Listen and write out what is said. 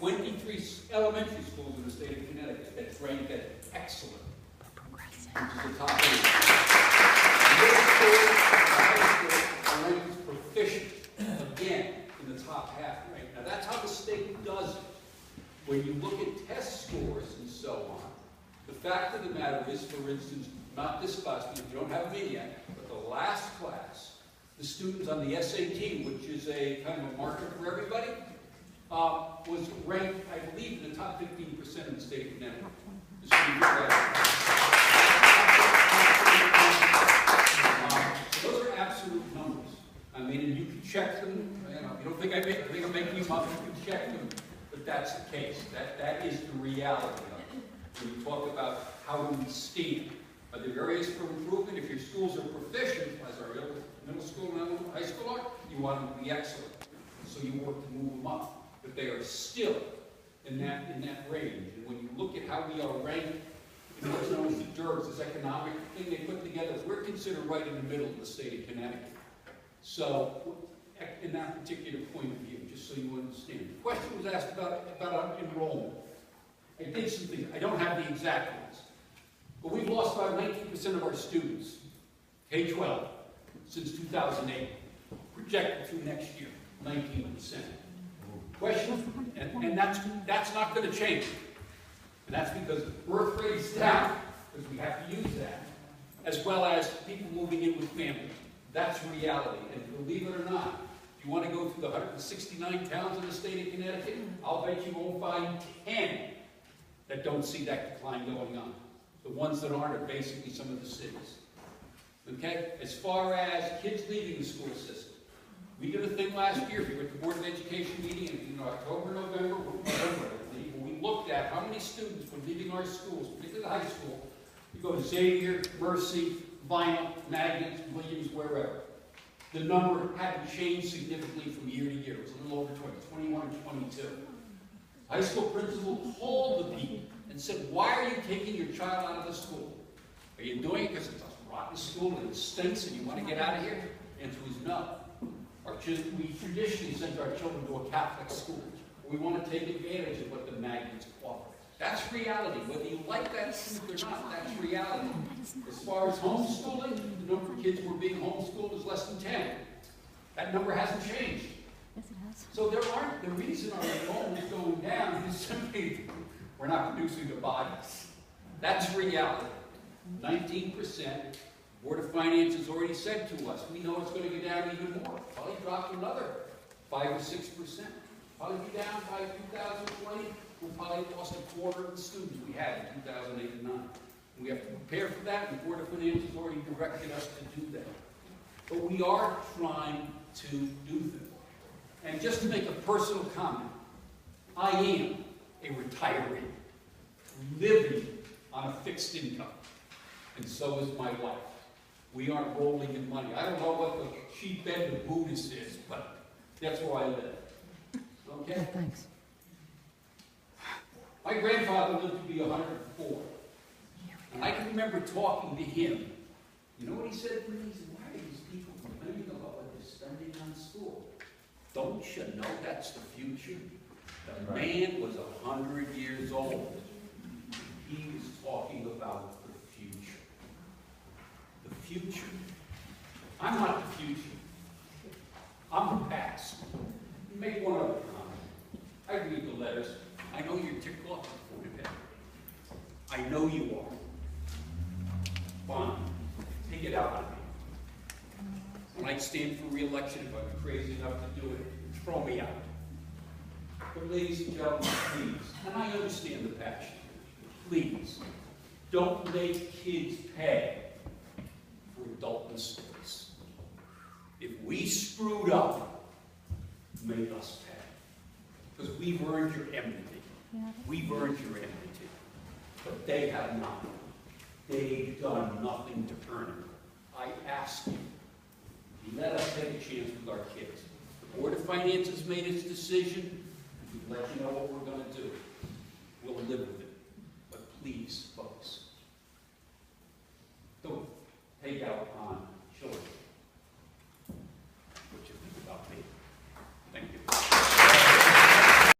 23 elementary schools in the state of Connecticut that's ranked at excellent, which is the top 8. Middle school and high school are ranked as proficient, again, in the top half, right? Now that's how the state does it. When you look at test scores and so on, the fact of the matter is, for instance, not this class, because you don't have them in yet, but the last class, the students on the SAT, which is a kind of a marker for everybody, was ranked, I believe, in the top 15% in the state of Connecticut. Those are absolute numbers. I mean, and you can check them. You know, you don't think I'm making them up. You can check them, but that's the case. That is the reality of it. When you talk about how do we stand, are there areas for improvement? If your schools are proficient, as our middle school and high school are, you want them to be excellent. So you work to move them up. But they are still in that range. And when you look at how we are ranked in what's known as the DERBS, this economic thing they put together, we're considered right in the middle of the state of Connecticut. So, in that particular point of view, just so you understand. The question was asked about enrollment. I did some things. I don't have the exact ones. But we've lost about 19% of our students, K-12, since 2008. Projected through next year, 19%. Question, and that's not going to change. And that's because the birth rate is down, because we have to use that, as well as people moving in with families. That's reality. And believe it or not, if you want to go through the 169 towns in the state of Connecticut, I'll bet you won't find 10 that don't see that decline going on. The ones that aren't are basically some of the cities. Okay? As far as kids leaving the school system, we did a thing last year, if you were at the Board of Education meeting in October, November, when we looked at how many students were leaving our schools, particularly the high school. You go to Xavier, Mercy, Vinyl, Magnet, Williams, wherever. The number hadn't changed significantly from year to year. It was a little over 20, 21 and 22. High school principal called the people and said, why are you taking your child out of the school? Are you doing it because it's a rotten school and it stinks and you want to get out of here? The answer was no. We traditionally sent our children to a Catholic school. We want to take advantage of what the magnets offer. That's reality. Whether you like that truth or not, that's reality. As far as homeschooling, the number of kids who are being homeschooled is less than 10. That number hasn't changed. Yes, it has. So the reason our enrollment is going down is simply we're not producing the bodies. That's reality. 19%. Board of Finance has already said to us, we know it's going to go down even more. Probably drop to another 5 or 6%. Probably be down by 2020. We'll probably lost a quarter of the students we had in 2008 and 9. We have to prepare for that, and the Board of Finance has already directed us to do that. But we are trying to do things. And just to make a personal comment, I am a retiree living on a fixed income, and so is my wife. We aren't rolling in money. I don't know what the cheap end of Buddhist is, but that's where I live. Okay? Yeah, thanks. My grandfather lived to be 104. And I can remember talking to him. You know what he said to me? He said, why are these people complaining about what they're spending on school? Don't you know that's the future? The man was 100 years old. He was talking about the future. The future. I'm not the future. I'm the past. Make one other comment. I read the letters. I know you're ticked off before you have. I know you are. Fine. Take it out on me. When I stand for re-election, if I'm crazy enough to do it, throw me out. But ladies and gentlemen, please, and I understand the passion, please, don't make kids pay for adult mistakes. If we screwed up, make us pay. Because we've earned your enmity. We've earned your enmity. But they have not. They've done nothing to earn it. I ask you, let us take a chance with our kids. The Board of Finance has made its decision. We'll let you know what we're going to do. We'll live with it. But please, folks, don't take out on children.